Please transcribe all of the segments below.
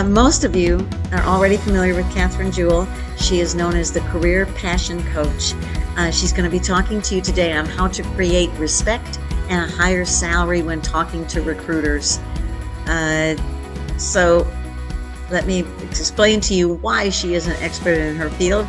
Most of you are already familiar with Catherine Jewell. She is known as the Career Passion Coach. She's going to be talking to you today on how to create respect and a higher salary when talking to recruiters. So let me explain to you why she is an expert in her field.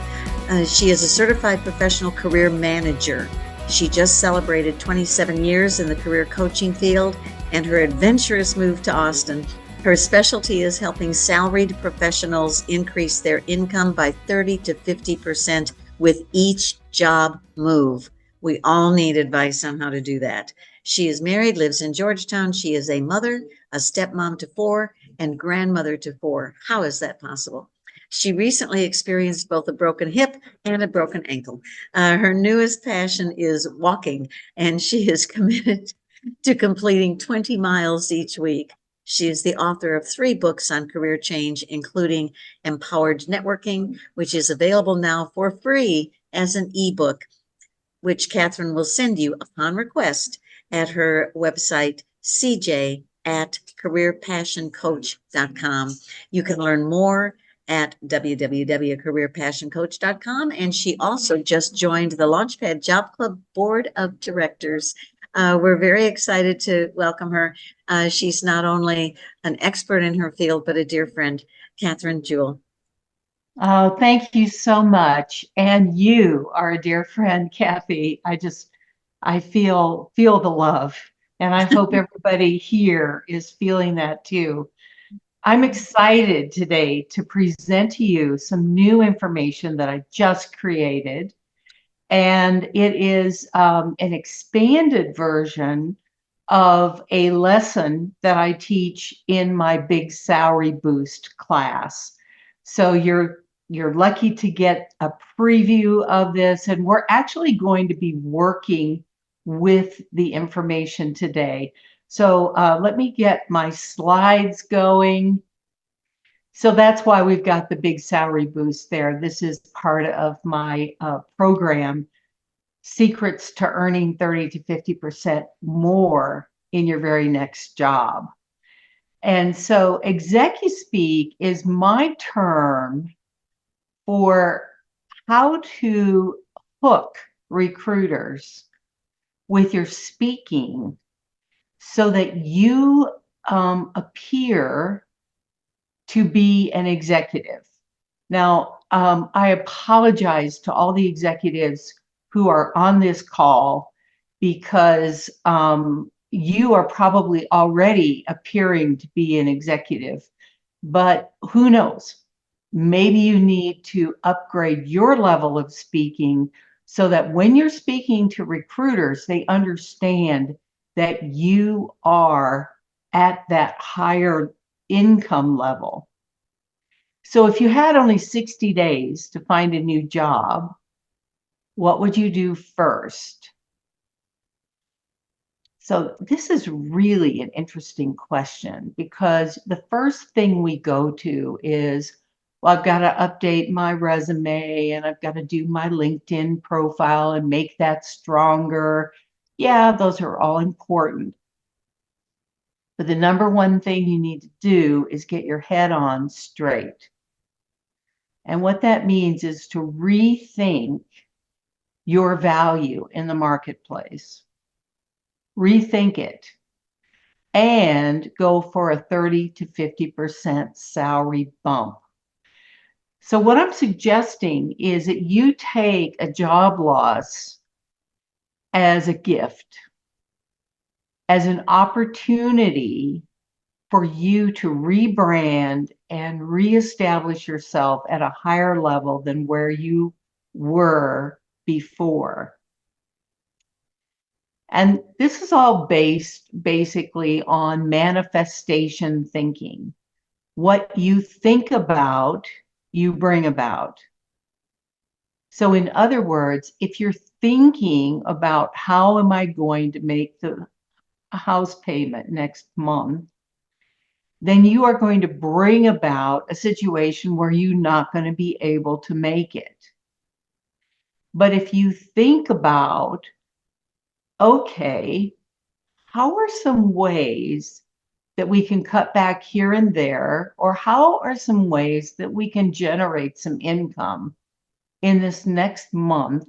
She is a certified professional career manager. She just celebrated 27 years in the career coaching field and her adventurous move to Austin. Her specialty is helping salaried professionals increase their income by 30 to 50% with each job move. We all need advice on how to do that. She is married, lives in Georgetown. She is a mother, a stepmom to 4, and grandmother to 4. How is that possible? She recently experienced both a broken hip and a broken ankle. Her newest passion is walking, and she is committed to completing 20 miles each week. She is the author of 3 books on career change, including Empowered Networking, which is available now for free as an ebook, which Catherine will send you upon request at her website, cj@careerpassioncoach.com. You can learn more at www.careerpassioncoach.com. And she also just joined the Launchpad Job Club Board of Directors. We're very excited to welcome her. She's not only an expert in her field, but a dear friend, Catherine Jewell. Oh, thank you so much. And you are a dear friend, Kathy. I feel the love, and I hope everybody here is feeling that too. I'm excited today to present to you some new information that I just created. And it is an expanded version of a lesson that I teach in my Big Salary Boost class. So you're lucky to get a preview of this, and we're actually going to be working with the information today. So let me get my slides going. So that's why we've got the Big Salary Boost there. This is part of my program, Secrets to Earning 30 to 50% More in Your Very Next Job. And so ExecuSpeak is my term for how to hook recruiters with your speaking so that you appear to be an executive. Now, I apologize to all the executives who are on this call because you are probably already appearing to be an executive, but who knows? Maybe you need to upgrade your level of speaking so that when you're speaking to recruiters, they understand that you are at that higher income level. So if you had only 60 days to find a new job, what would you do first? So this is really an interesting question because the first thing we go to is, well, I've got to update my resume and I've got to do my LinkedIn profile and make that stronger. Yeah, those are all important. But the number one thing you need to do is get your head on straight. And what that means is to rethink your value in the marketplace. Rethink it and go for a 30 to 50% salary bump. So what I'm suggesting is that you take a job loss as a gift, as an opportunity for you to rebrand and reestablish yourself at a higher level than where you were before. And this is all based basically on manifestation thinking. What you think about, you bring about. So in other words, if you're thinking about how am I going to make the house payment next month, then you are going to bring about a situation where you're not going to be able to make it. But if you think about, okay, how are some ways that we can cut back here and there? Or how are some ways that we can generate some income in this next month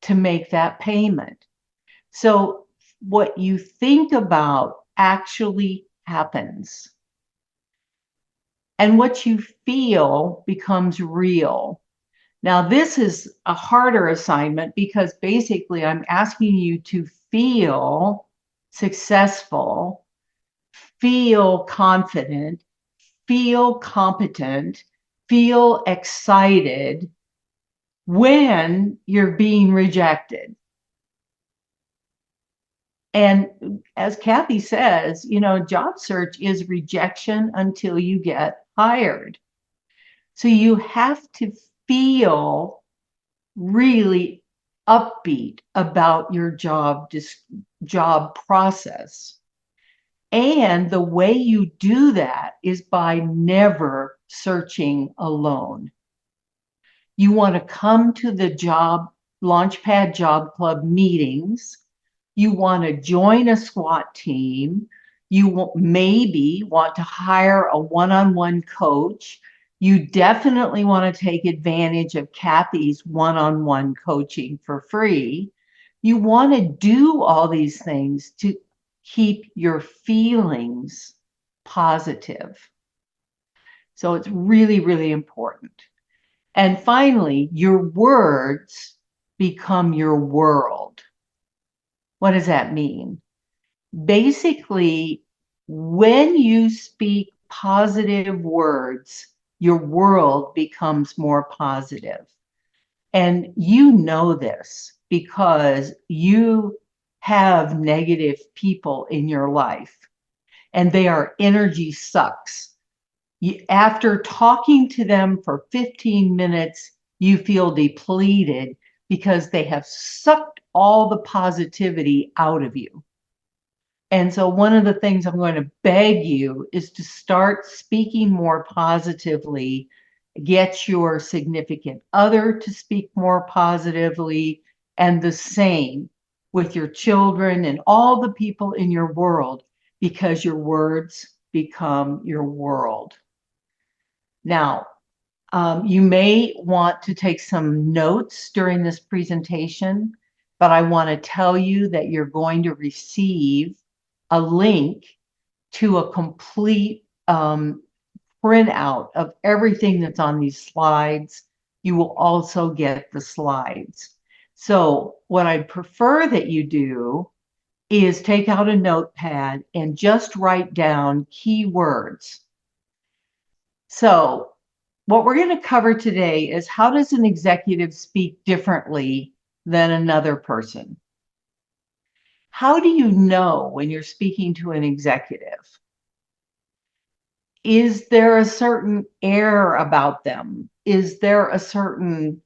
to make that payment? So what you think about actually happens. And what you feel becomes real. Now, this is a harder assignment because basically I'm asking you to feel successful, feel confident, feel competent, feel excited when you're being rejected. And as Kathy says, job search is rejection until you get hired. So you have to feel really upbeat about your job process. And the way you do that is by never searching alone. You want to come to the Launchpad Job Club meetings. You want to join a SWAT team. You maybe want to hire a one-on-one coach. You definitely want to take advantage of Kathy's one-on-one coaching for free. You want to do all these things to keep your feelings positive. So it's really, really important. And finally, your words become your world. What does that mean? Basically, when you speak positive words, your world becomes more positive. And you know this because you have negative people in your life, and they are energy sucks. After talking to them for 15 minutes, you feel depleted because they have sucked all the positivity out of you. And so one of the things I'm going to beg you is to start speaking more positively, get your significant other to speak more positively, and the same with your children and all the people in your world, because your words become your world. Now, you may want to take some notes during this presentation, but I want to tell you that you're going to receive a link to a complete printout of everything that's on these slides. You will also get the slides. So what I'd prefer that you do is take out a notepad and just write down keywords. So what we're going to cover today is, how does an executive speak differently than another person? How do you know when you're speaking to an executive? Is there a certain air about them? Is there a certain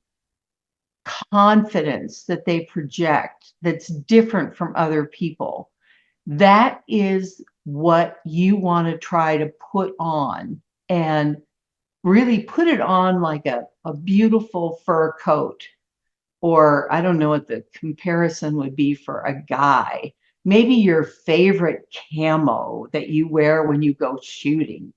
confidence that they project that's different from other people? That is what you want to try to put on, and really put it on like a beautiful fur coat. Or I don't know what the comparison would be for a guy. Maybe your favorite camo that you wear when you go shooting.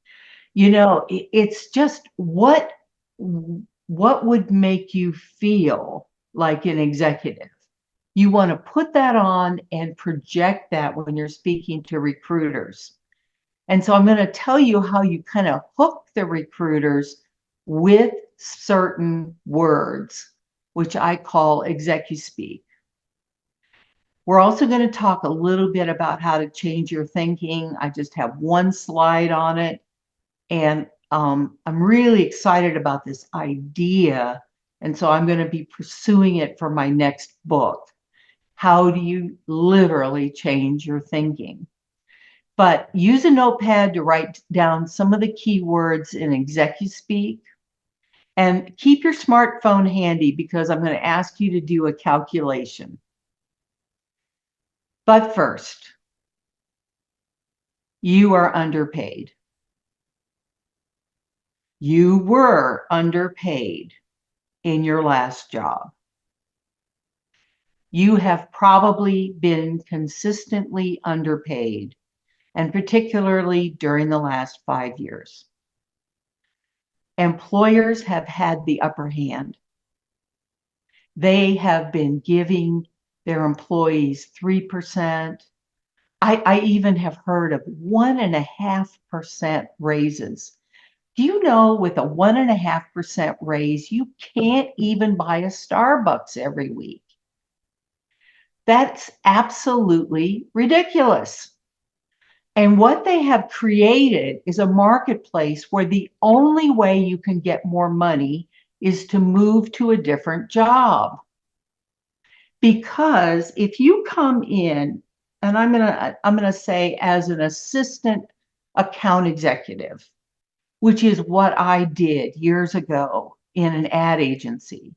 It's just what would make you feel like an executive. You want to put that on and project that when you're speaking to recruiters. And so I'm going to tell you how you kind of hook the recruiters with certain words, which I call ExecuSpeak. We're also going to talk a little bit about how to change your thinking. I just have one slide on it. And I'm really excited about this idea. And so I'm going to be pursuing it for my next book. How do you literally change your thinking? But use a notepad to write down some of the keywords in ExecuSpeak. And keep your smartphone handy, because I'm going to ask you to do a calculation. But first, you are underpaid. You were underpaid in your last job. You have probably been consistently underpaid and particularly during the last 5 years. Employers have had the upper hand. They have been giving their employees 3%. I even have heard of 1.5% raises. Do you know with a 1.5% raise, you can't even buy a Starbucks every week? That's absolutely ridiculous. And what they have created is a marketplace where the only way you can get more money is to move to a different job. Because if you come in, and I'm gonna say as an assistant account executive, which is what I did years ago in an ad agency.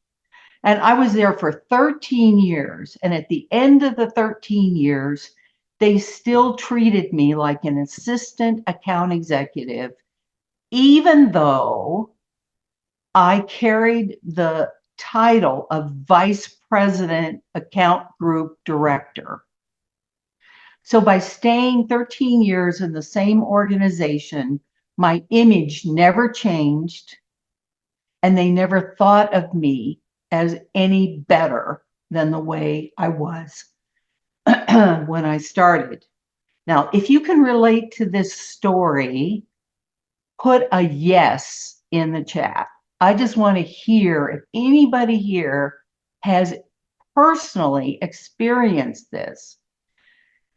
And I was there for 13 years. And at the end of the 13 years, they still treated me like an assistant account executive, even though I carried the title of Vice President Account Group Director. So by staying 13 years in the same organization, my image never changed, and they never thought of me as any better than the way I was when I started. Now, if you can relate to this story, put a yes in the chat. I just want to hear if anybody here has personally experienced this.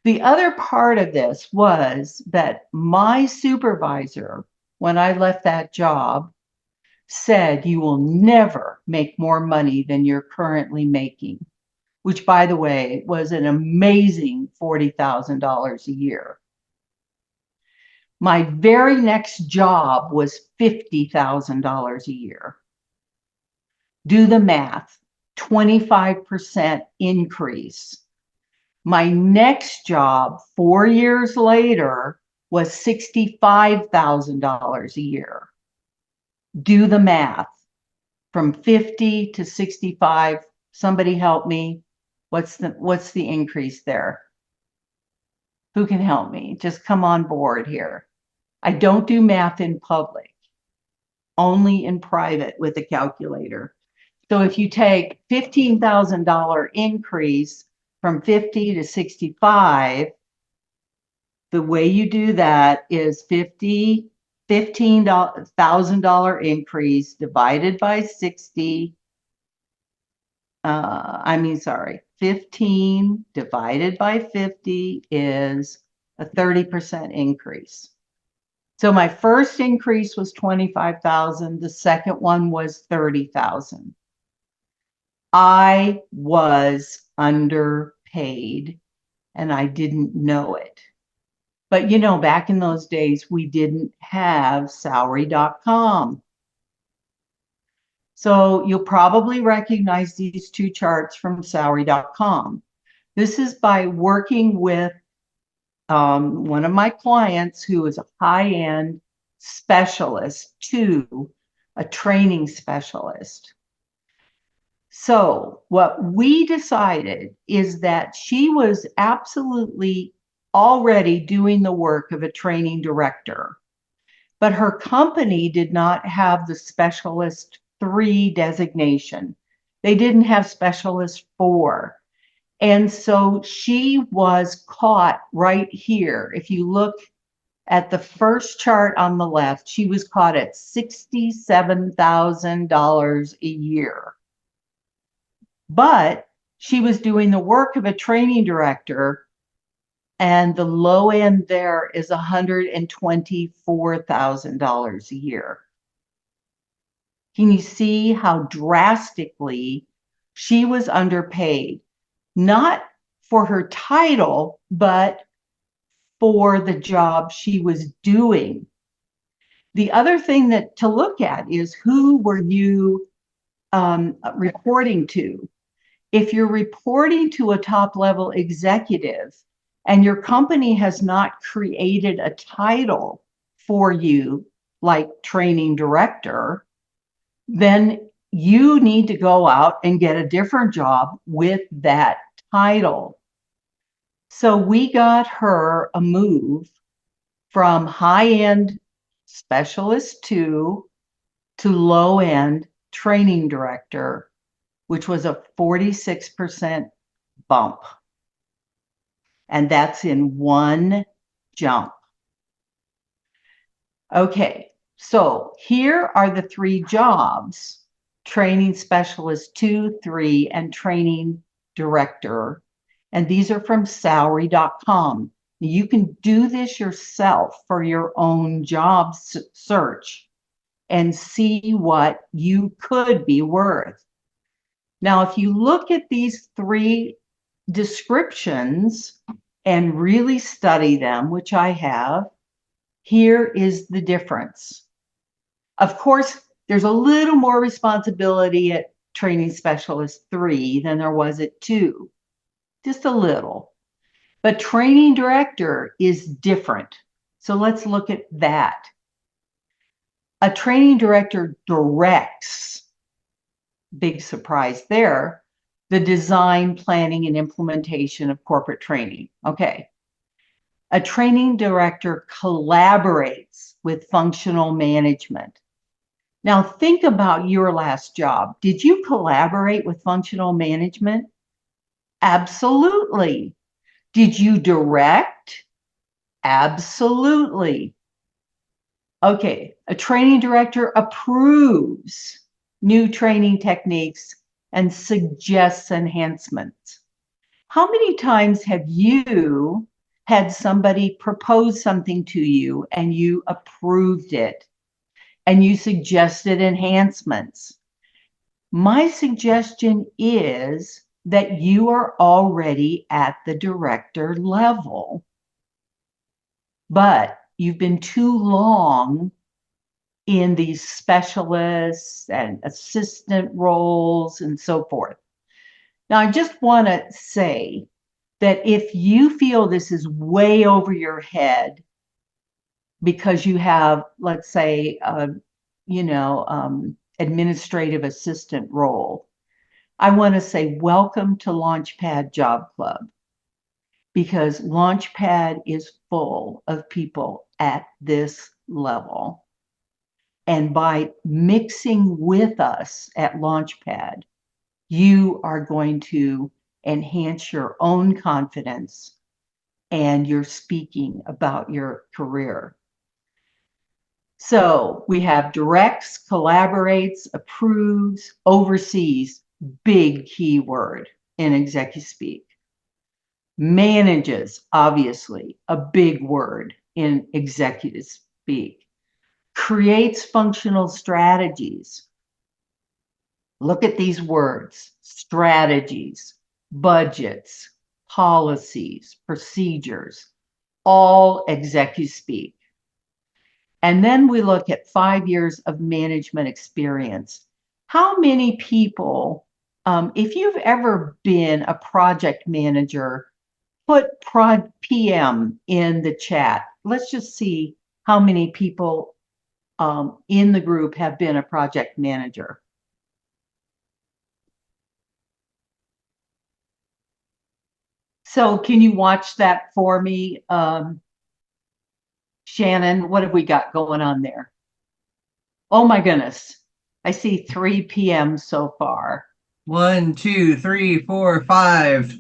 The other part of this was that my supervisor, when I left that job, said, "You will never make more money than you're currently making," which, by the way, was an amazing $40,000 a year. My very next job was $50,000 a year. Do the math, 25% increase. My next job 4 years later was $65,000 a year. Do the math. From 50 to 65, somebody help me. What's the increase there? Who can help me? Just come on board here. I don't do math in public, only in private with a calculator. So if you take $15,000 increase from 50 to 65, the way you do that is $15,000 increase divided by 60. 15 divided by 50 is a 30% increase. So my first increase was 25,000. The second one was 30,000. I was underpaid and I didn't know it. But you know, back in those days, we didn't have salary.com. So you'll probably recognize these two charts from salary.com. This is by working with one of my clients who is a high-end specialist to a training specialist. So what we decided is that she was absolutely already doing the work of a training director, but her company did not have the specialist 3 designation. They didn't have specialist 4. And so she was caught right here. If you look at the first chart on the left, she was caught at $67,000 a year. But she was doing the work of a training director, and the low end there is $124,000 a year. Can you see how drastically she was underpaid? Not for her title, but for the job she was doing. The other thing that to look at is who were you reporting to? If you're reporting to a top-level executive and your company has not created a title for you, like training director, then you need to go out and get a different job with that title. So we got her a move from high-end specialist two to low-end training director, which was a 46% bump. And that's in one jump. Okay, so here are the three jobs: training specialist 2, 3, and training director. And these are from salary.com. You can do this yourself for your own job search and see what you could be worth. Now, if you look at these three descriptions and really study them, which I have, here is the difference. Of course, there's a little more responsibility at training specialist 3 than there was at 2, just a little. But training director is different. So let's look at that. A training director directs, big surprise there, the design, planning, and implementation of corporate training. Okay. A training director collaborates with functional management. Now think about your last job. Did you collaborate with functional management? Absolutely. Did you direct? Absolutely. Okay, a training director approves new training techniques and suggests enhancements. How many times have you had somebody propose something to you and you approved it and you suggested enhancements? My suggestion is that you are already at the director level, but you've been too long in these specialists and assistant roles and so forth. Now, I just want to say that if you feel this is way over your head because you have, let's say, administrative assistant role, I want to say welcome to Launchpad Job Club, because Launchpad is full of people at this level. And by mixing with us at Launchpad, you are going to enhance your own confidence and your speaking about your career. So we have directs, collaborates, approves, oversees, big keyword in ExecuSpeak. Manages, obviously, a big word in ExecuSpeak. Creates functional strategies. Look at these words: strategies, budgets, policies, procedures, all ExecuSpeak. And then we look at 5 years of management experience. How many people, if you've ever been a project manager, put PM in the chat. Let's just see how many people in the group have been a project manager. So can you watch that for me? Shannon, what have we got going on there? Oh my goodness. I see 3 p.m. so far. 1, 2, 3, 4, 5.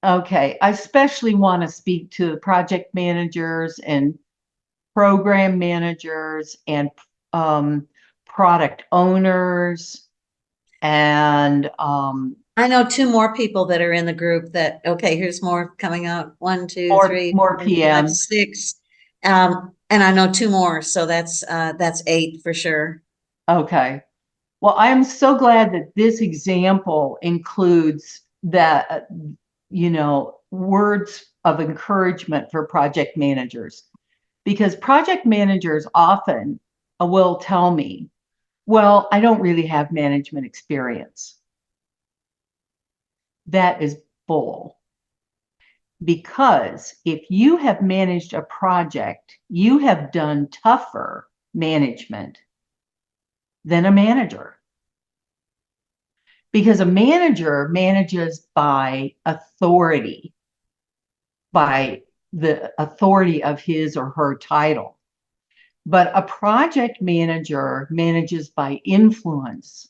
Okay, I especially want to speak to project managers and program managers and product owners. And I know 2 more people that are in the group that, okay, here's more coming out. 1, 2, more, 3, more 4, PM. 5, 6. And I know 2 more, so that's 8 for sure. Okay. Well, I'm so glad that this example includes that, words of encouragement for project managers, because project managers often will tell me, well, I don't really have management experience. That is bull. Because if you have managed a project, you have done tougher management than a manager. Because a manager manages by authority, by the authority of his or her title. But a project manager manages by influence,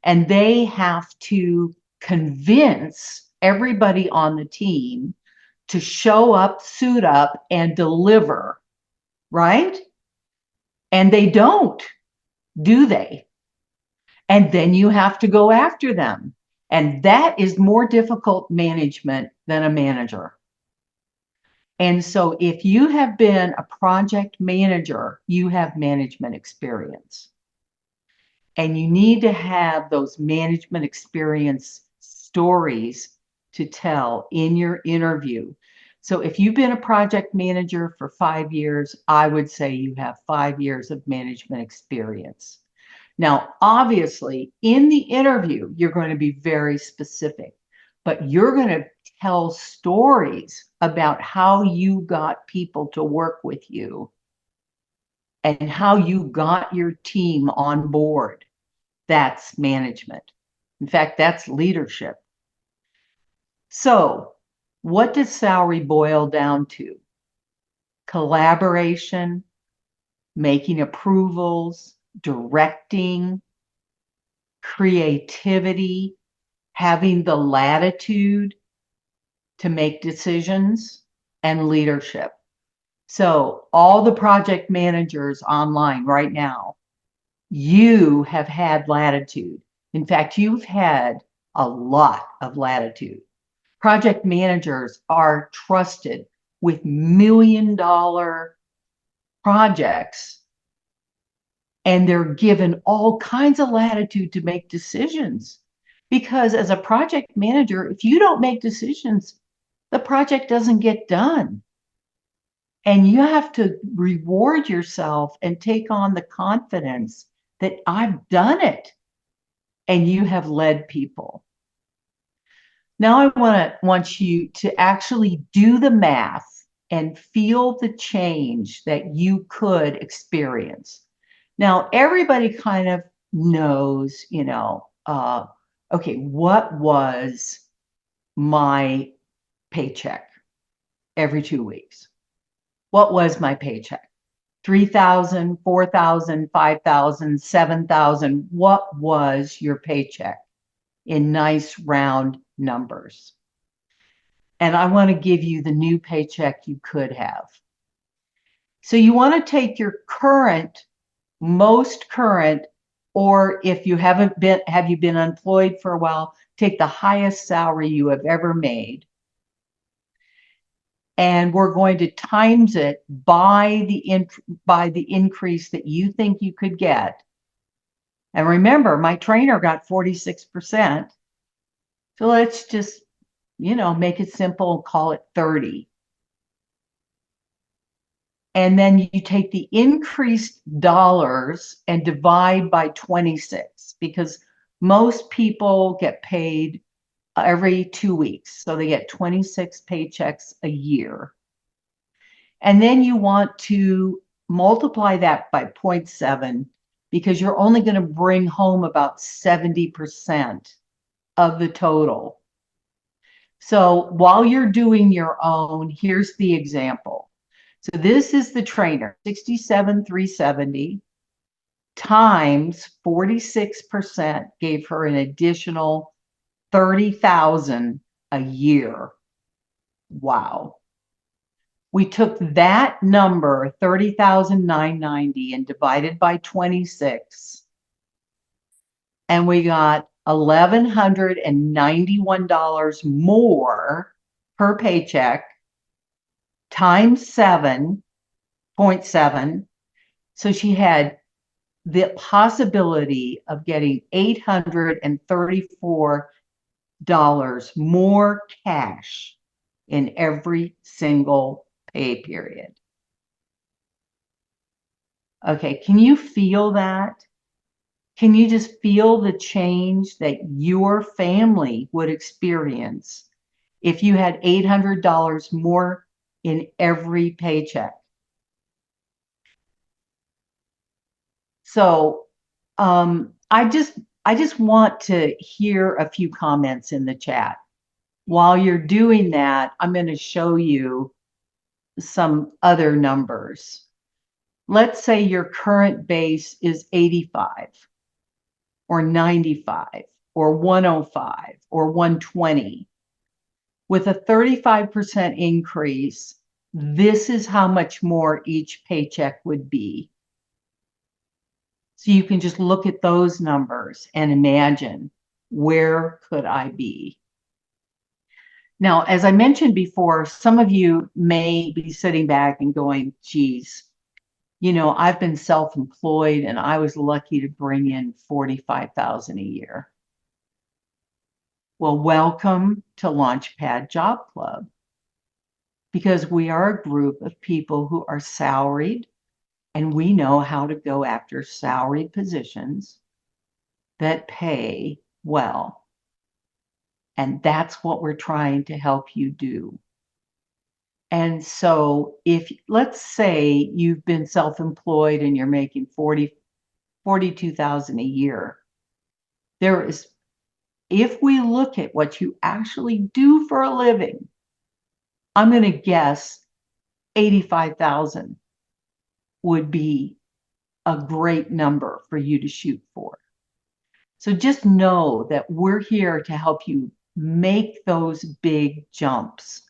and they have to convince everybody on the team to show up, suit up, and deliver, right? And they don't, do they? And then you have to go after them. And that is more difficult management than a manager. And so if you have been a project manager, you have management experience. And you need to have those management experience stories to tell in your interview. So if you've been a project manager for 5 years, I would say you have 5 years of management experience. Now, obviously, in the interview, you're going to be very specific, but you're going to tell stories about how you got people to work with you and how you got your team on board. That's management. In fact, that's leadership. So, what does salary boil down to? Collaboration, making approvals, directing, creativity, having the latitude to make decisions, and leadership. So, all the project managers online right now, you have had latitude. In fact, you've had a lot of latitude. Project managers are trusted with $1 million projects, and they're given all kinds of latitude to make decisions. Because as a project manager, if you don't make decisions, the project doesn't get done. And you have to reward yourself and take on the confidence that I've done it, and you have led people. Now I want you to actually do the math and feel the change that you could experience. Now, everybody kind of knows, okay, what was my paycheck every 2 weeks? What was my paycheck? 3,000, 4,000, 5,000, 7,000. What was your paycheck in nice round numbers? And I want to give you the new paycheck you could have. So you want to take your current, most current, or if you have you been employed for a while, take the highest salary you have ever made. And we're going to times it by the increase that you think you could get. And remember, my trainer got 46%. So let's just, make it simple and call it 30. And then you take the increased dollars and divide by 26, because most people get paid every 2 weeks. So they get 26 paychecks a year. And then you want to multiply that by 0.7, because you're only going to bring home about 70% of the total. So while you're doing your own, here's the example. So this is the trainer, 67,370 times 46% gave her an additional 30,000 a year. Wow. We took that number, 30,990, and divided by 26, and we got $1,191 more per paycheck times 7.7. So she had the possibility of getting $834 more cash in every single pay period. Okay, can you feel that? Can you just feel the change that your family would experience if you had $800 more in every paycheck? So I just want to hear a few comments in the chat. While you're doing that, I'm going to show you some other numbers. Let's say your current base is 85 or 95 or 105 or 120. With a 35% increase, this is how much more each paycheck would be. So you can just look at those numbers and imagine, where could I be? Now, as I mentioned before, some of you may be sitting back and going, geez, you know, I've been self-employed and I was lucky to bring in $45,000 a year. Well, welcome to Launchpad Job Club, because we are a group of people who are salaried, and we know how to go after salaried positions that pay well. And that's what we're trying to help you do. And so if, let's say you've been self-employed and you're making $42,000 a year, there is, if we look at what you actually do for a living, I'm going to guess 85,000 would be a great number for you to shoot for. So just know that we're here to help you make those big jumps.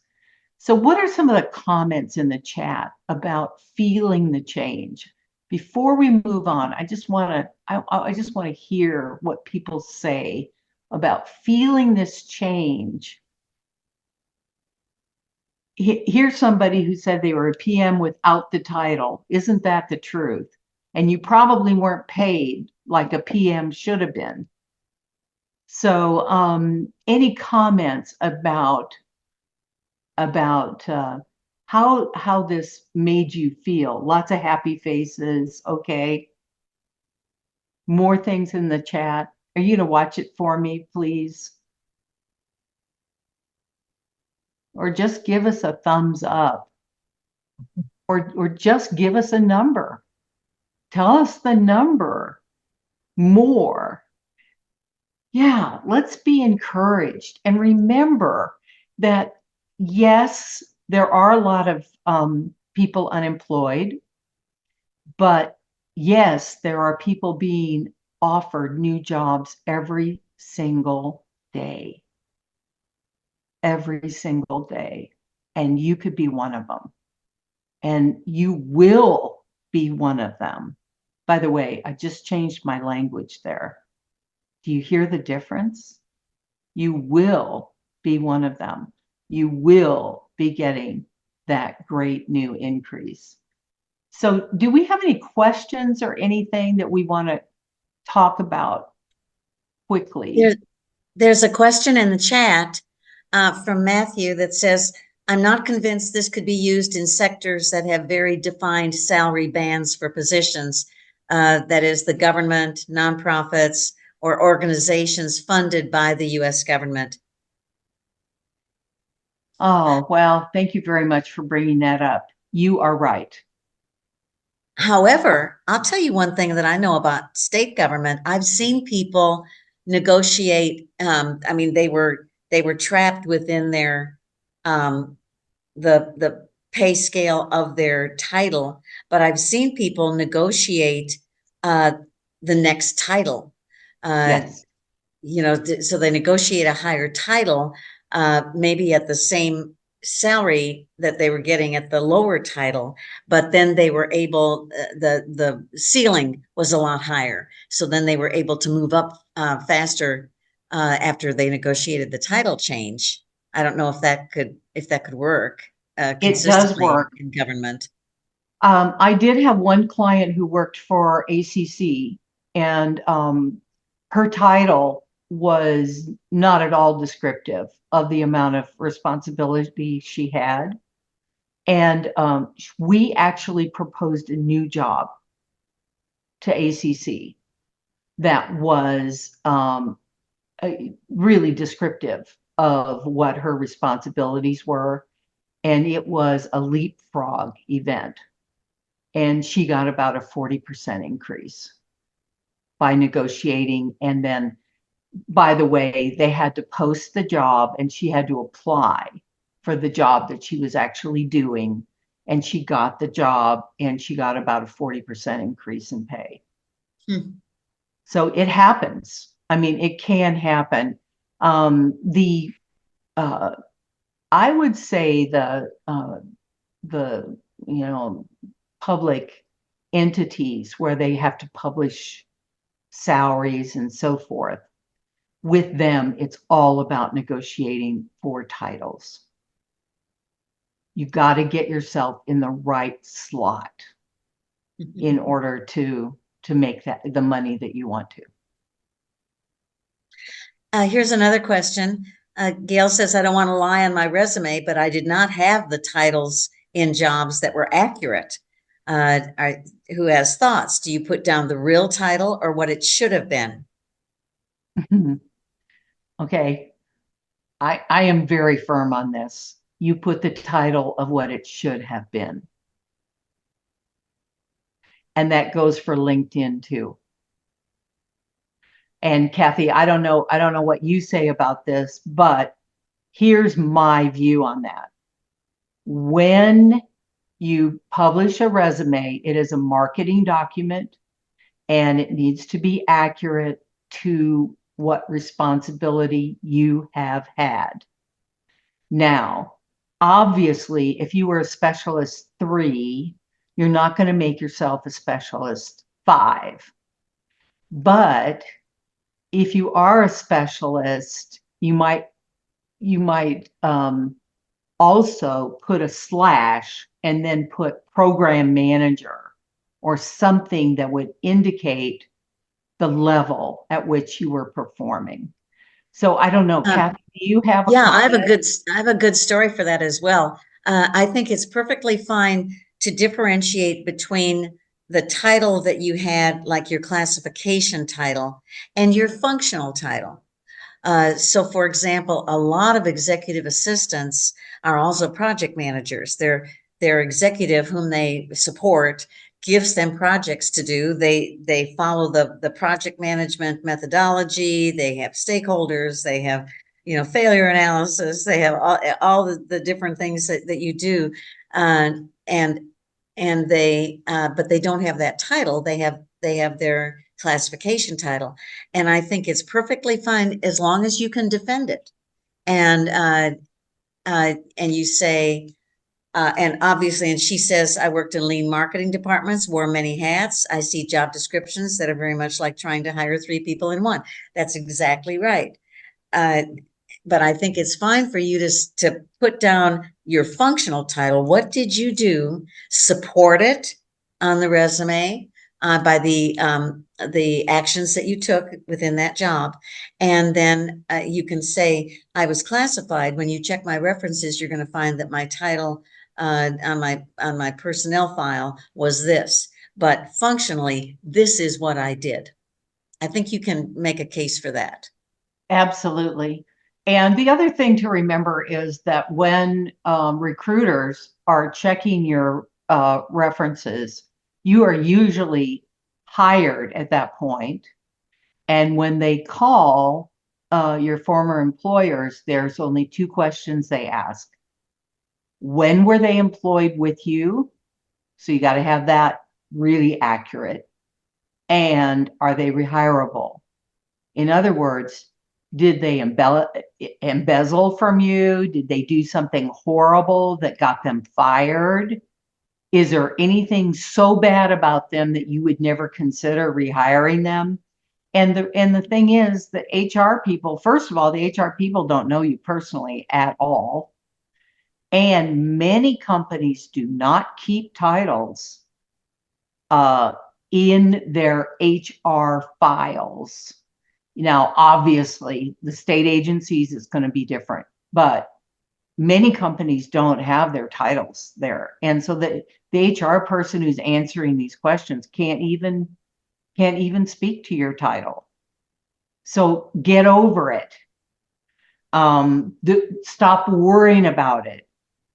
So what are some of the comments in the chat about feeling the change? Before we move on, I just want to hear what people say about feeling this change. Here's somebody who said they were a PM without the title. Isn't that the truth? And you probably weren't paid like a PM should have been. So any comments about how this made you feel? Lots of happy faces. Okay. More things in the chat. Are you going to watch it for me, please? Or just give us a thumbs up. Or just give us a number. Tell us the number more. Yeah, let's be encouraged. And remember that, yes, there are a lot of people unemployed, but yes, there are people being offered new jobs every single day. Every single day. And you could be one of them. And you will be one of them. By the way, I just changed my language there. Do you hear the difference? You will be one of them. You will be getting that great new increase. So do we have any questions or anything that we want to talk about quickly? There's a question in the chat from Matthew that says, I'm not convinced this could be used in sectors that have very defined salary bands for positions, that is the government, nonprofits, or organizations funded by the U.S. government. Oh, well, thank you very much for bringing that up. You are right. However, I'll tell you one thing that I know about state government. I've seen people negotiate. I mean, they were trapped within their the pay scale of their title, but I've seen people negotiate the next title. Yes. You know, so they negotiate a higher title, maybe at the same salary that they were getting at the lower title, but then they were able, the ceiling was a lot higher. So then they were able to move up faster after they negotiated the title change. I don't know if that could work It does consistently work. in government. I did have one client who worked for ACC, and her title was not at all descriptive of the amount of responsibility she had. And we actually proposed a new job to ACC that was really descriptive of what her responsibilities were. And it was a leapfrog event. And she got about a 40% increase by negotiating. And then, by the way, they had to post the job and she had to apply for the job that she was actually doing. and she got the job, and she got about a 40% increase in pay. So it happens. I mean, it can happen. I would say the public entities where they have to publish salaries and so forth, with them, it's all about negotiating for titles. You've got to get yourself in the right slot in order to make that the money that you want to. Here's another question. Gail says, I don't want to lie on my resume, but I did not have the titles in jobs that were accurate. Who has thoughts? Do you put down the real title or what it should have been? Okay. I am very firm on this. You put the title of what it should have been. And that goes for LinkedIn too. And Kathy, I don't know what you say about this, but here's my view on that. When you publish a resume, it is a marketing document, and it needs to be accurate to what responsibility you have had. Now, obviously, if you were a specialist 3, you're not going to make yourself a specialist 5. But if you are a specialist, you might also put a slash and then put program manager or something that would indicate the level at which you were performing. So I don't know, Kathy, do you have a Yeah, comment? I have a good story for that as well. I think it's perfectly fine to differentiate between the title that you had, like your classification title, and your functional title. So for example, a lot of executive assistants are also project managers. Their executive whom they support gives them projects to do. They follow the project management methodology. They have stakeholders. They have, failure analysis. They have all the different things that you do. And they, but they don't have that title. They have their classification title. And I think it's perfectly fine as long as you can defend it. And you say, and obviously, and she says, I worked in lean marketing departments, wore many hats. I see job descriptions that are very much like trying to hire 3 people in one. That's exactly right. But I think it's fine for you to put down your functional title. What did you do? Support it on the resume by the actions that you took within that job. And then you can say, I was classified. When you check my references, you're going to find that my title on my personnel file was this. But functionally, this is what I did. I think you can make a case for that. Absolutely. And the other thing to remember is that when recruiters are checking your references, you are usually hired at that point. And when they call your former employers, there's only 2 questions they ask. When were they employed with you? So you got to have that really accurate. And are they rehirable? In other words, did they embezzle from you? Did they do something horrible that got them fired? Is there anything so bad about them that you would never consider rehiring them? And the thing is, the HR people, first of all, the HR people don't know you personally at all. And many companies do not keep titles in their HR files. Now, obviously, the state agencies is going to be different, but many companies don't have their titles there. And so the HR person who's answering these questions can't even speak to your title. So get over it. Stop worrying about it.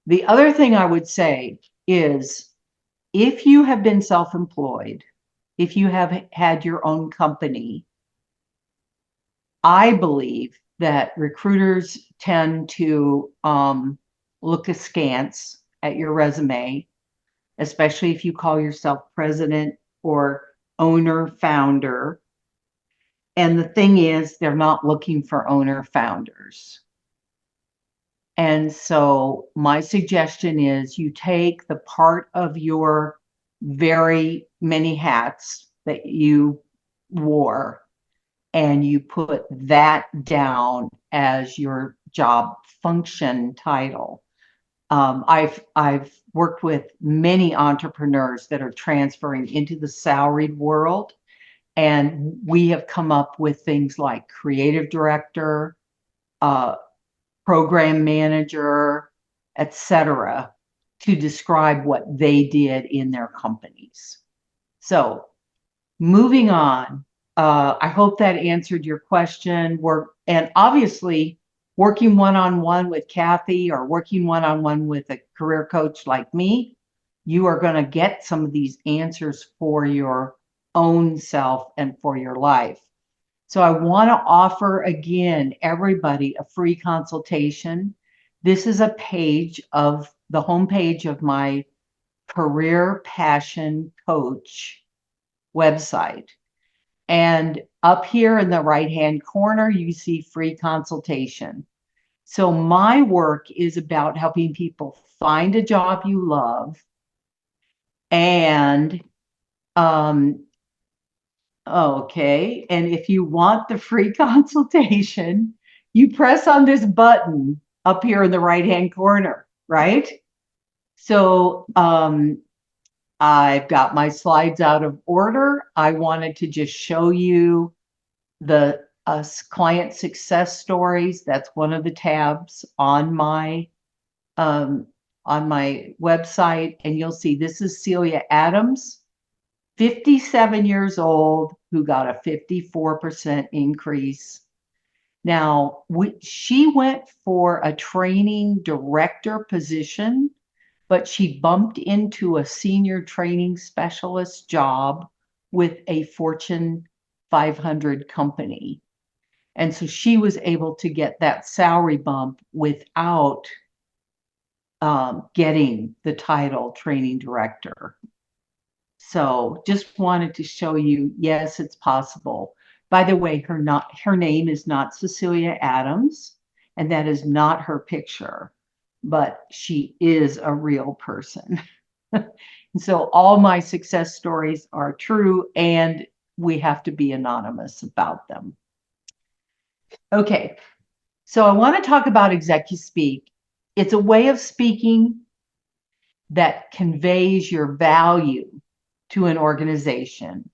The other thing I would say is, if you have been self-employed, if you have had your own company, I believe that recruiters tend to look askance at your resume especially if you call yourself president or owner founder. And the thing is, they're not looking for owner founders. And so my suggestion is you take the part of your very many hats that you wore and you put that down as your job function title. I've worked with many entrepreneurs that are transferring into the salaried world, and we have come up with things like creative director, program manager, etc., to describe what they did in their companies. So moving on, I hope that answered your question. And obviously, working one-on-one with Kathy or working one-on-one with a career coach like me, you are going to get some of these answers for your own self and for your life. So I want to offer again, everybody a free consultation. This is a page of the homepage of my Career Passion Coach website. And up here in the right-hand corner, you see free consultation. So my work is about helping people find a job you love and okay. And if you want the free consultation, you press on this button up here in the right-hand corner, right? So I've got my slides out of order. I wanted to just show you the client success stories. That's one of the tabs on my website, and you'll see this is Celia Adams, 57 years old, who got a 54% increase. Now, she went for a training director position, but she bumped into a senior training specialist job with a Fortune 500 company. And so she was able to get that salary bump without getting the title training director. So just wanted to show you, yes, it's possible. By the way, her name is not Cecilia Adams, and that is not her picture, but she is a real person. And so all my success stories are true, and we have to be anonymous about them. Okay, so I want to talk about ExecuSpeak. It's a way of speaking that conveys your value to an organization.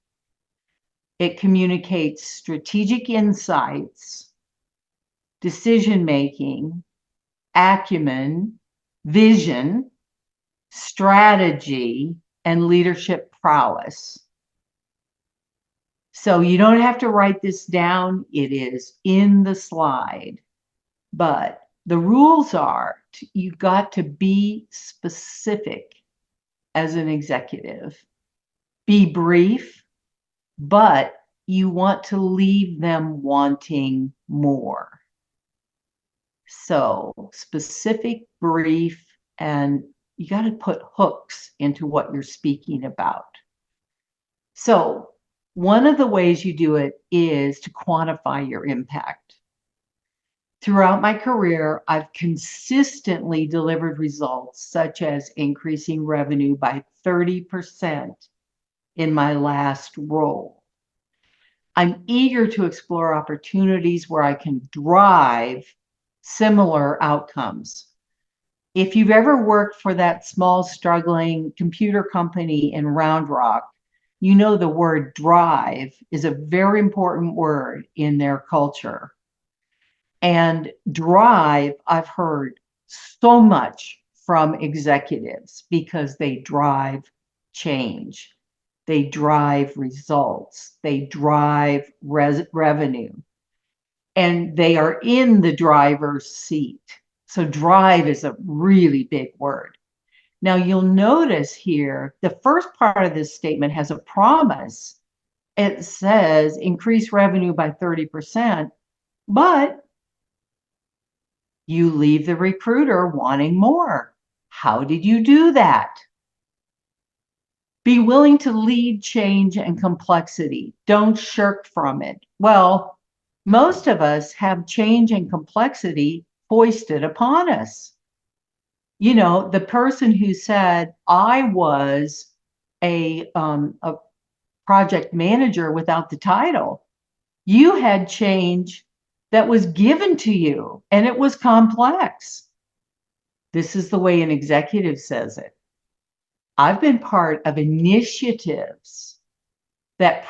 It communicates strategic insights, decision-making, acumen, vision, strategy, and leadership prowess. So you don't have to write this down. It is in the slide. But the rules are you've got to be specific as an executive. Be brief, but you want to leave them wanting more. So specific, brief, and you got to put hooks into what you're speaking about. So one of the ways you do it is to quantify your impact. Throughout my career, I've consistently delivered results such as increasing revenue by 30% in my last role. I'm eager to explore opportunities where I can drive similar outcomes. If you've ever worked for that small, struggling computer company in Round Rock, you know the word drive is a very important word in their culture. And drive, I've heard so much from executives because they drive change. They drive results. They drive revenue. And they are in the driver's seat. So drive is a really big word. Now you'll notice here, the first part of this statement has a promise. It says increase revenue by 30%, but you leave the recruiter wanting more. How did you do that? Be willing to lead change and complexity. Don't shirk from it. Well, most of us have change and complexity foisted upon us. You know, the person who said, I was a project manager without the title, you had change that was given to you, and it was complex. This is the way an executive says it. I've been part of initiatives that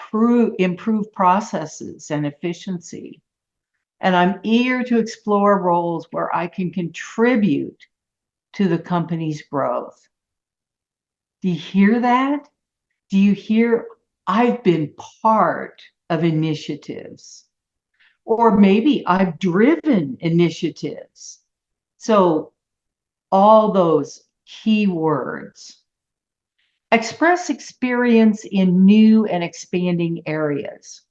improve processes and efficiency, and I'm eager to explore roles where I can contribute to the company's growth. Do you hear that? Do you hear? I've been part of initiatives, or maybe I've driven initiatives. So all those keywords. Express experience in new and expanding areas.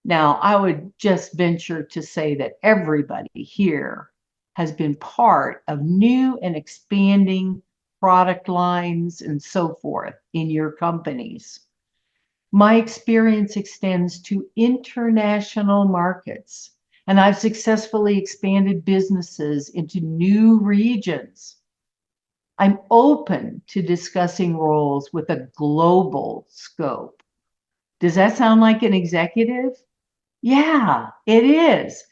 Now, I would just venture to say that everybody here has been part of new and expanding product lines and so forth in your companies. My experience extends to international markets, and I've successfully expanded businesses into new regions. I'm open to discussing roles with a global scope. Does that sound like an executive? Yeah, it is.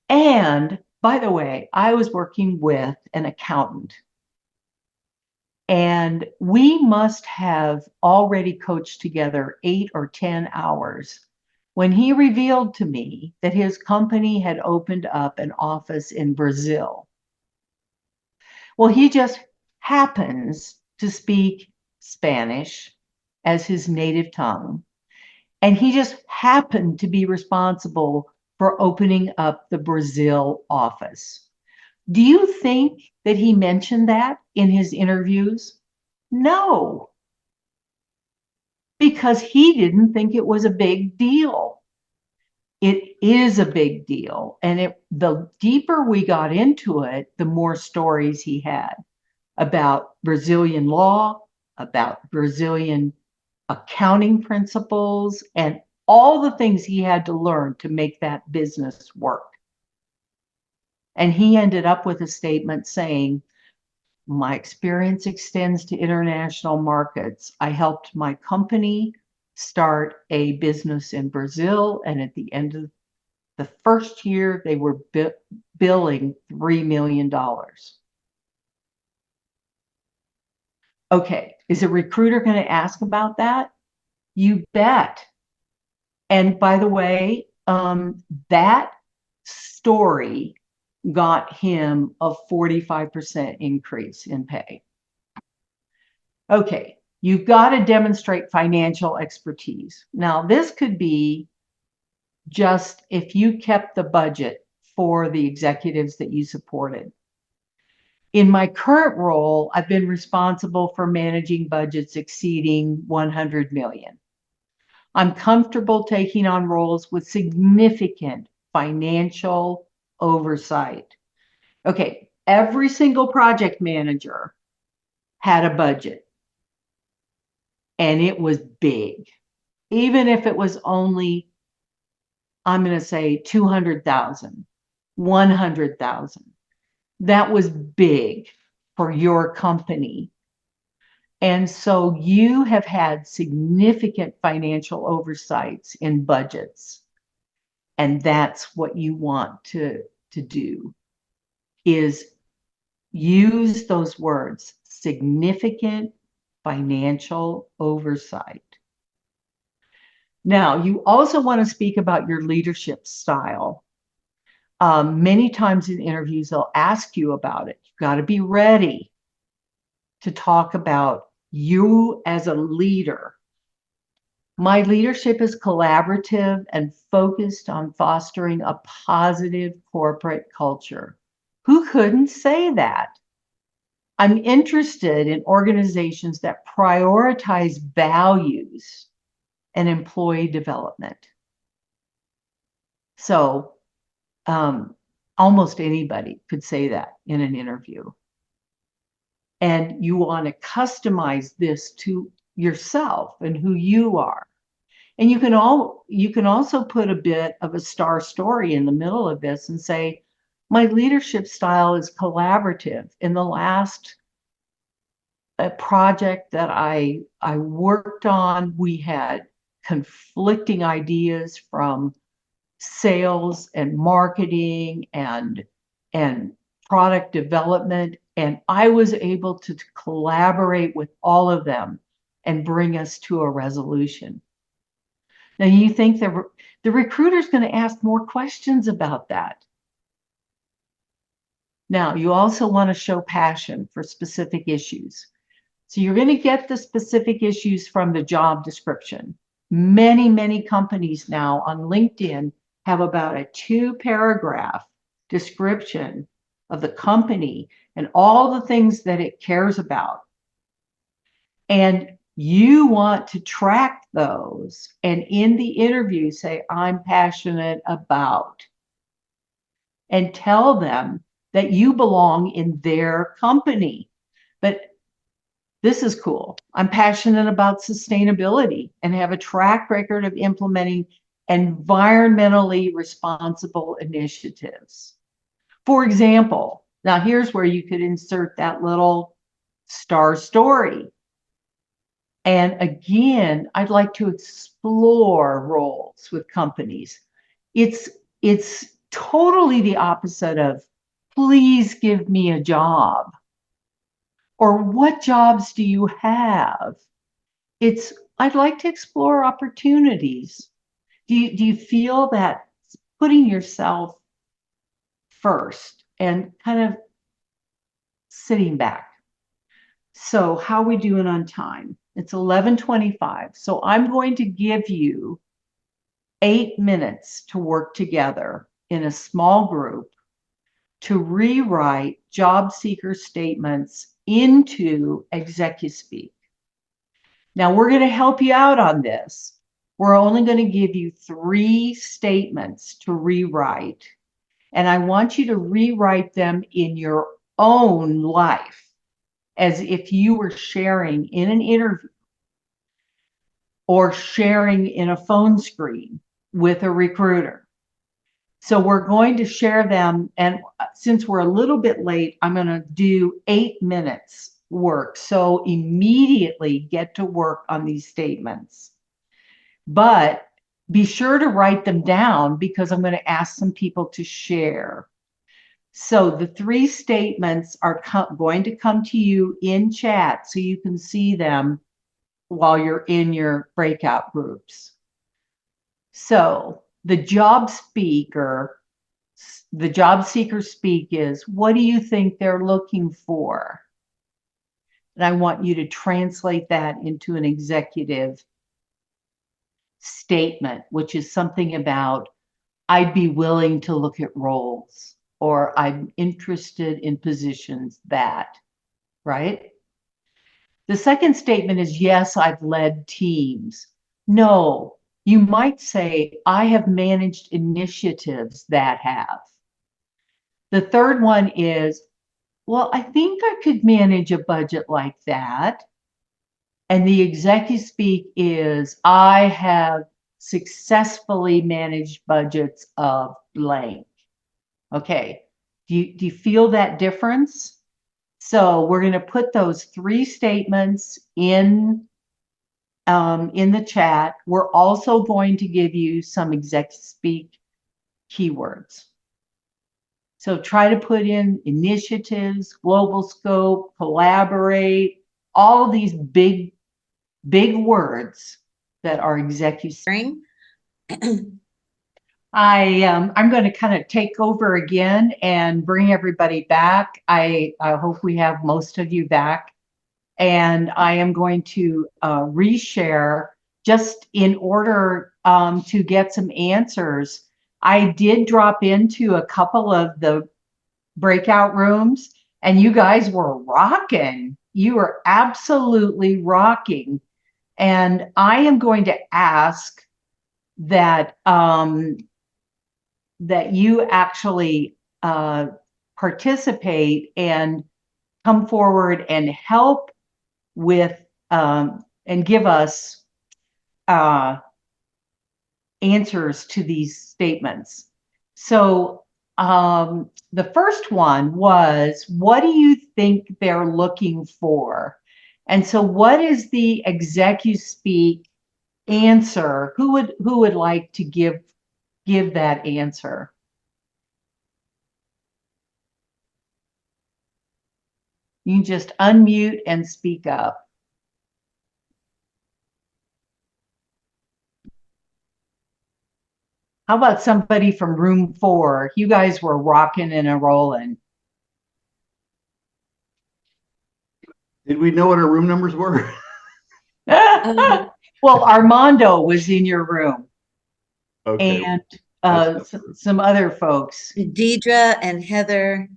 And by the way, I was working with an accountant, and we must have already coached together 8 or 10 hours when he revealed to me that his company had opened up an office in Brazil. Well, he just happens to speak Spanish as his native tongue, and he just happened to be responsible for opening up the Brazil office. Do you think that he mentioned that in his interviews? No, because he didn't think it was a big deal. It is a big deal. And the deeper we got into it, the more stories he had about Brazilian law, about Brazilian accounting principles, and all the things he had to learn to make that business work. And he ended up with a statement saying, my experience extends to international markets. I helped my company start a business in Brazil, and at the end of the first year, they were billing $3 million. Okay, is a recruiter going to ask about that? You bet. And by the way, that story got him a 45% increase in pay. Okay, you've got to demonstrate financial expertise. Now, this could be just if you kept the budget for the executives that you supported. In my current role, I've been responsible for managing budgets exceeding 100 million. I'm comfortable taking on roles with significant financial oversight. Okay, every single project manager had a budget, and it was big. Even if it was only, I'm going to say 200,000, 100,000. That was big for your company. And so you have had significant financial oversights in budgets. And that's what you want to do, is use those words, significant financial oversight. Now, you also want to speak about your leadership style. Many times in interviews, they'll ask you about it. You've got to be ready to talk about you as a leader. My leadership is collaborative and focused on fostering a positive corporate culture. Who couldn't say that? I'm interested in organizations that prioritize values and employee development. So almost anybody could say that in an interview. And you want to customize this to yourself and who you are. And you can also put a bit of a star story in the middle of this and say, my leadership style is collaborative. In the last project that I worked on, we had conflicting ideas from sales and marketing and product development, and I was able to collaborate with all of them and bring us to a resolution. Now, you think the recruiter's going to ask more questions about that. Now, you also want to show passion for specific issues. So you're going to get the specific issues from the job description. Many, many companies now on LinkedIn have about a 2-paragraph description of the company and all the things that it cares about. And you want to track those and in the interview say, I'm passionate about, and tell them that you belong in their company. But this is cool. I'm passionate about sustainability and have a track record of implementing environmentally responsible initiatives. For example, now here's where you could insert that little star story. And again, I'd like to explore roles with companies. It's totally the opposite of, please give me a job. Or what jobs do you have? It's, I'd like to explore opportunities. Do you feel that putting yourself first and kind of sitting back? So how are we doing on time? It's 11:25. So I'm going to give you 8 minutes to work together in a small group to rewrite job seeker statements into ExecuSpeak. Now we're going to help you out on this. We're only going to give you 3 statements to rewrite. And I want you to rewrite them in your own life, as if you were sharing in an interview or sharing in a phone screen with a recruiter. So we're going to share them. And since we're a little bit late, I'm going to do 8 minutes work. So immediately get to work on these statements. But be sure to write them down because I'm going to ask some people to share. So the 3 statements are going to come to you in chat so you can see them while you're in your breakout groups. So the job seeker speak is, what do you think they're looking for? And I want you to translate that into an executive statement, which is something about, I'd be willing to look at roles, or I'm interested in positions that, right? The second statement is, yes, I've led teams. No, you might say, I have managed initiatives that have. The third one is, well, I think I could manage a budget like that. And the ExecuSpeak is, I have successfully managed budgets of blank. Okay, do you feel that difference? So we're going to put those 3 statements in the chat. We're also going to give you some ExecuSpeak keywords. So try to put in initiatives, global scope, collaborate, all of these big words that are ExecuSpeak. I'm going to kind of take over again and bring everybody back. I hope we have most of you back. And I am going to reshare just in order to get some answers. I did drop into a couple of the breakout rooms, and you guys were rocking. You were absolutely rocking. And I am going to ask that that you actually participate and come forward and help with and give us answers to these statements. So the first one was, what do you think they're looking for? And so what is the ExecuSpeak answer? Who would like to give that answer? You can just unmute and speak up. How about somebody from room 4? You guys were rocking and a rolling. Did we know what our room numbers were? Well, Armando was in your room. Okay. And some other folks. Deidre and Heather.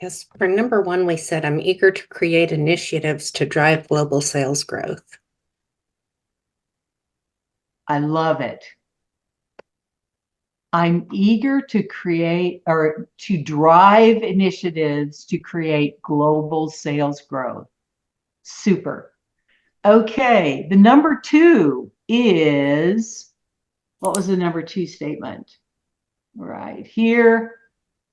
Yes, for number 1, we said, I'm eager to create initiatives to drive global sales growth. I love it. I'm eager to create or to drive initiatives to create global sales growth. Super. Okay, the number 2 is, what was the number 2 statement? Right here.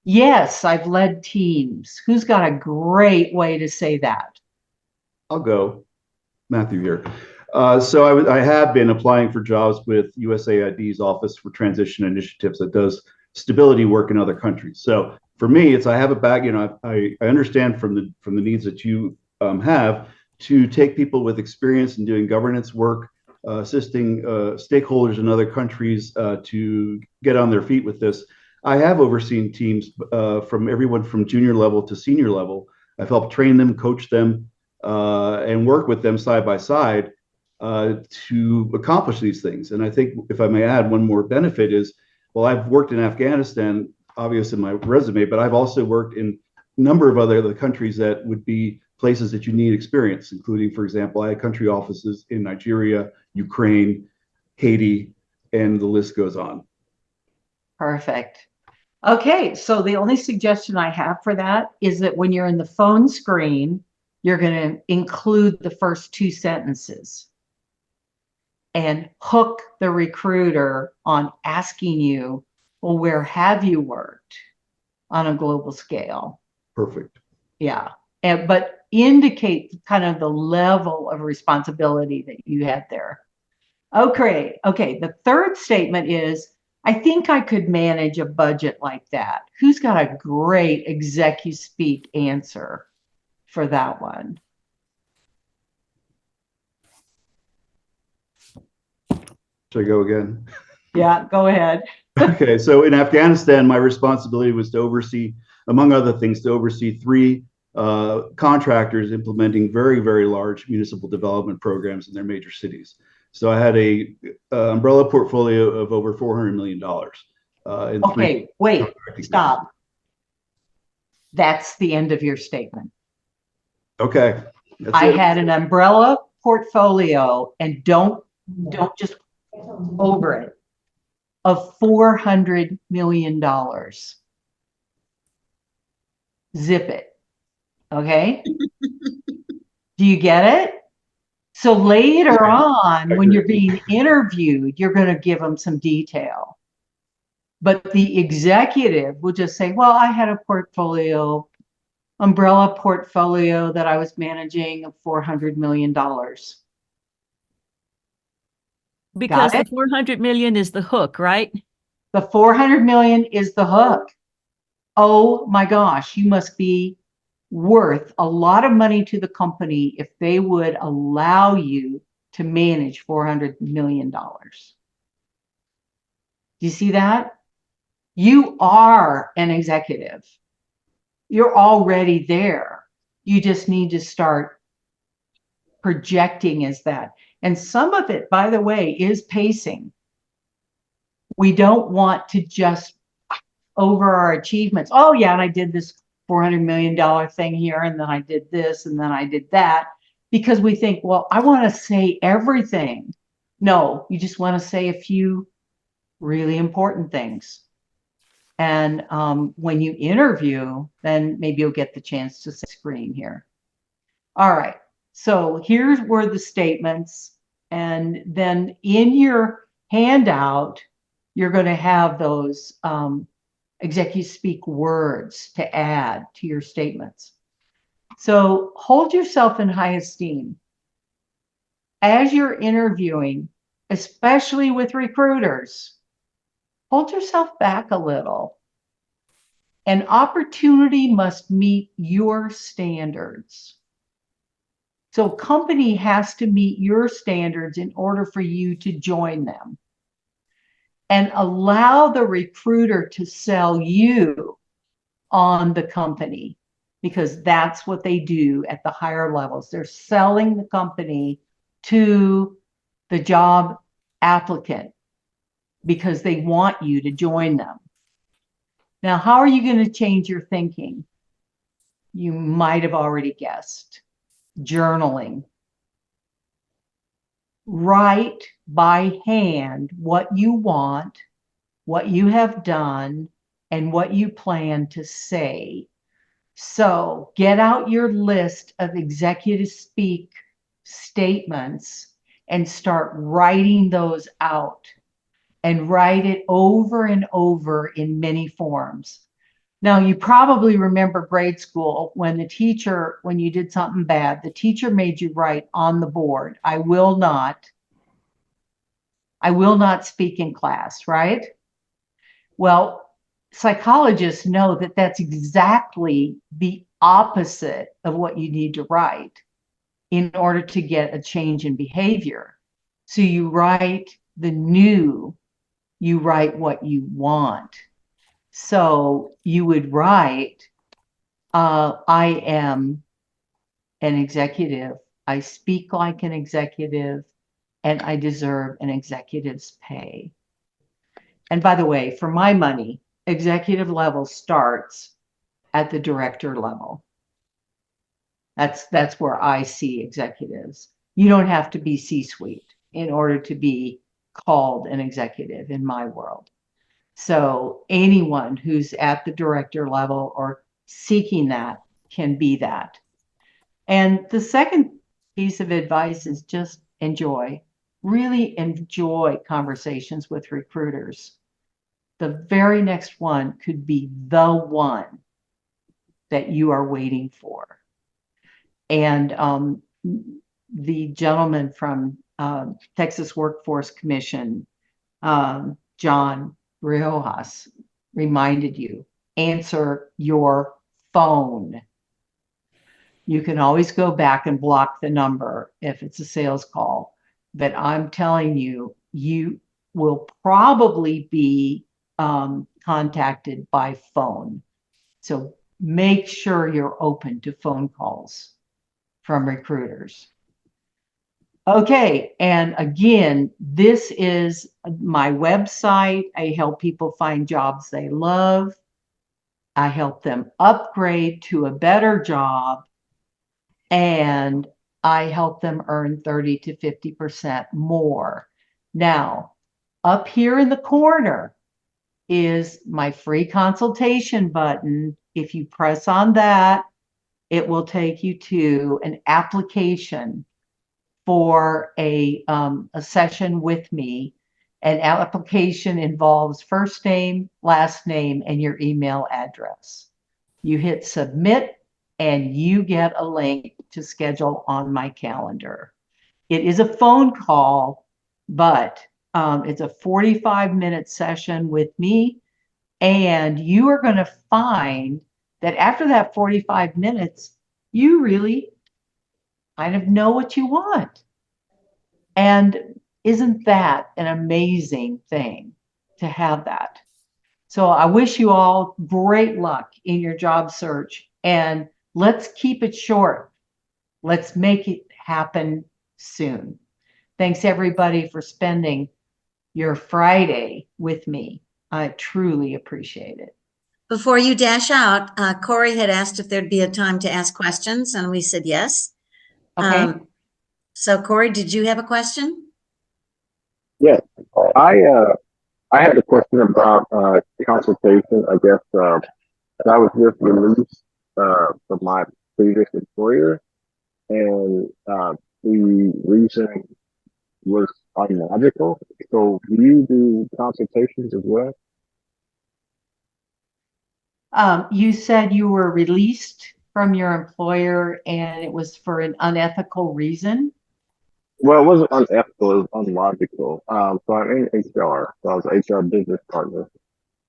Yes, I've led teams. Who's got a great way to say that? I'll go. Matthew here. So I have been applying for jobs with USAID's Office for Transition Initiatives that does stability work in other countries. So for me, I have a back, I understand from the needs that you have to take people with experience in doing governance work, assisting stakeholders in other countries to get on their feet with this. I have overseen teams from everyone from junior level to senior level. I've helped train them, coach them, and work with them side by side to accomplish these things. And I think, if I may add, one more benefit is, well, I've worked in Afghanistan, obvious in my resume, but I've also worked in a number of other countries that would be places that you need experience, including, for example, I had country offices in Nigeria, Ukraine, Haiti, and the list goes on. Perfect. Okay, so the only suggestion I have for that is that when you're in the phone screen, you're going to include the first 2 sentences and hook the recruiter on asking you, well, where have you worked on a global scale? Perfect. Yeah, but indicate kind of the level of responsibility that you had there. Okay, the third statement is, I think I could manage a budget like that. Who's got a great ExecuSpeak answer for that one? Should I go again? Yeah, go ahead. Okay, so in Afghanistan, my responsibility was to oversee, among other things, to oversee 3 contractors implementing very, very large municipal development programs in their major cities. So I had a umbrella portfolio of over $400 million. Okay, wait, stop. That's the end of your statement. Okay. I had an umbrella portfolio, and don't just over it, of $400 million. Zip it. Okay? Do you get it? So later on, when you're being interviewed, you're going to give them some detail. But the executive will just say, well, I had a umbrella portfolio that I was managing of $400 million. Because the 400 million is the hook, right? The 400 million is the hook. Oh my gosh, you must be worth a lot of money to the company if they would allow you to manage $400 million. Do you see that? You are an executive. You're already there. You just need to start projecting as that. And some of it, by the way, is pacing. We don't want to just over our achievements. Oh yeah, and I did this $400 million thing here, and then I did this, and then I did that, because we think, well, I want to say everything. No, you just want to say a few really important things. And when you interview, then maybe you'll get the chance to screen here. All right. So here were the statements. And then in your handout, you're going to have those ExecuSpeak words to add to your statements. So hold yourself in high esteem. As you're interviewing, especially with recruiters, hold yourself back a little. An opportunity must meet your standards. So a company has to meet your standards in order for you to join them. And allow the recruiter to sell you on the company, because that's what they do at the higher levels. They're selling the company to the job applicant because they want you to join them. Now, how are you going to change your thinking? You might have already guessed. Journaling. Write by hand what you want, what you have done, and what you plan to say. So get out your list of ExecuSpeak statements and start writing those out, and write it over and over in many forms. Now, you probably remember grade school when the teacher, when you did something bad, the teacher made you write on the board, I will not speak in class, right? Well, psychologists know that that's exactly the opposite of what you need to write in order to get a change in behavior. So you write the new, you write what you want. So you would write, I am an executive, I speak like an executive, and I deserve an executive's pay. And by the way, for my money, executive level starts at the director level. That's where I see executives. You don't have to be C-suite in order to be called an executive in my world. So anyone who's at the director level or seeking that can be that. And the second piece of advice is just enjoy. Really enjoy conversations with recruiters. The very next one could be the one that you are waiting for. And the gentleman from Texas Workforce Commission, John Riojas, reminded you, answer your phone. You can always go back and block the number if it's a sales call, but I'm telling you, you will probably be contacted by phone. So make sure you're open to phone calls from recruiters. Okay, and again, this is my website. I help people find jobs they love. I help them upgrade to a better job, and I help them earn 30 to 50% more. Now, up here in the corner is my free consultation button. If you press on that, it will take you to an application for a session with me. An application involves first name, last name, and your email address. You hit submit and you get a link to schedule on my calendar. It is a phone call, but it's a 45-minute session with me. And you are going to find that after that 45 minutes, you really kind of know what you want. And isn't that an amazing thing to have that? So I wish you all great luck in your job search, and let's keep it short. Let's make it happen soon. Thanks everybody for spending your Friday with me. I truly appreciate it. Before you dash out, Corey had asked if there'd be a time to ask questions, and we said yes. Okay. So Corey, did you have a question? Yes, I had a question about consultation. I guess I was just released from my previous employer, reason was unlogical. So do you do consultations as well? You said you were released from your employer and it was for an unethical reason. Well, it wasn't unethical, it was unlogical. So I'm in HR, so I was an HR business partner,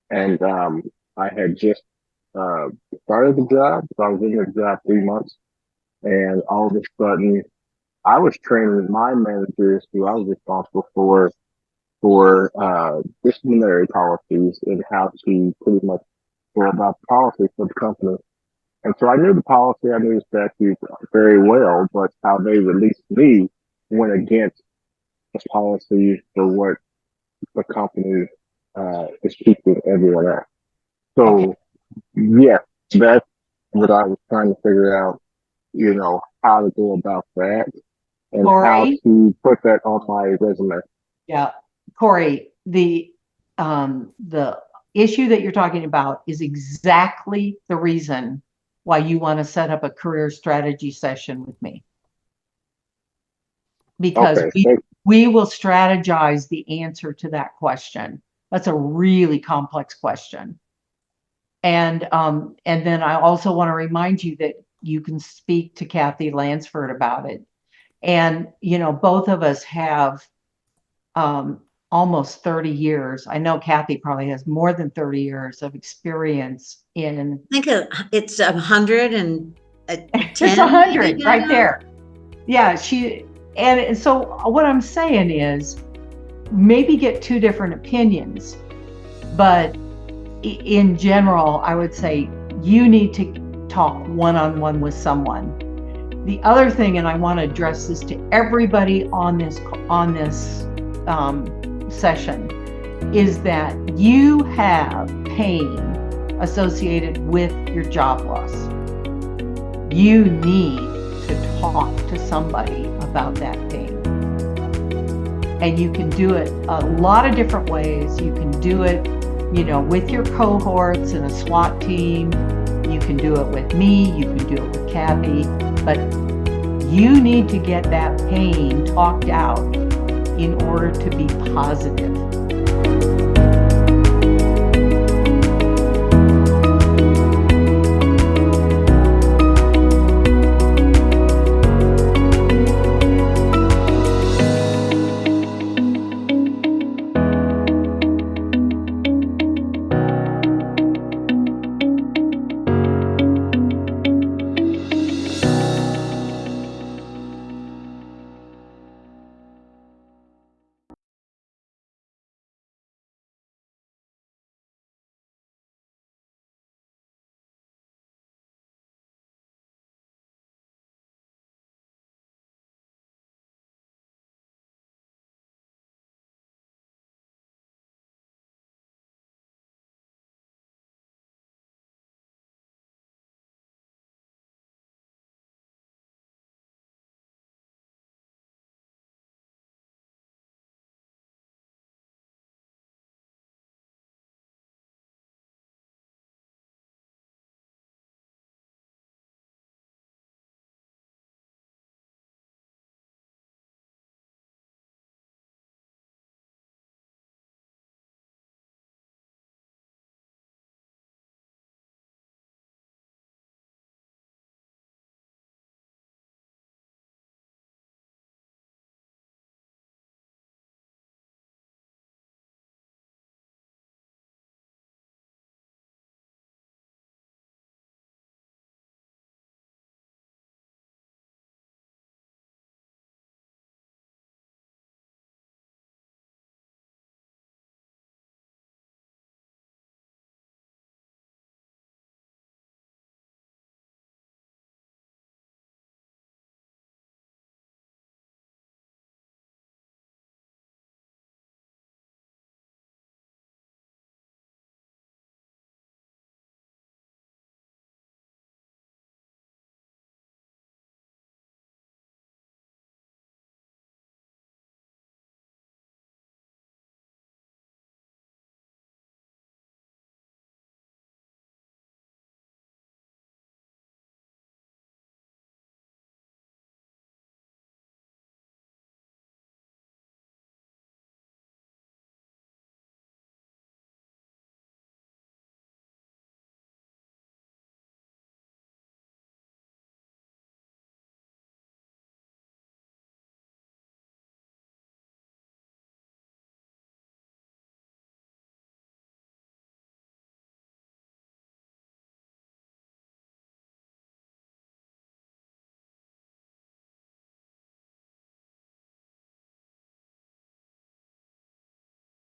and I had just uh, started the job, so I was in the job 3 months, and all of a sudden, I was training my managers, who I was responsible for disciplinary policies and how to pretty much go about the policy for the company. And so I knew the policy, I knew the statute very well, but how they released me went against the policy for what the company is keeping everyone else. So, yeah, that's what I was trying to figure out, how to go about that and how Corey? to put that on my resume. Yeah, Corey, the issue that you're talking about is exactly the reason why you want to set up a career strategy session with me. Because Okay, we will strategize the answer to that question. That's a really complex question. And then I also want to remind you that you can speak to Kathy Lansford about it. And, both of us have almost 30 years. I know Kathy probably has more than 30 years of experience in. I think it's 110. It's 100 right there. Yeah, and so what I'm saying is maybe get two different opinions, but in general, I would say you need to talk one-on-one with someone. The other thing, and I want to address this to everybody on this session, is that you have pain associated with your job loss. You need to talk to somebody about that pain. And you can do it a lot of different ways. You can do it, with your cohorts in a SWAT team. You can do it with me. You can do it with Kathy. But you need to get that pain talked out in order to be positive.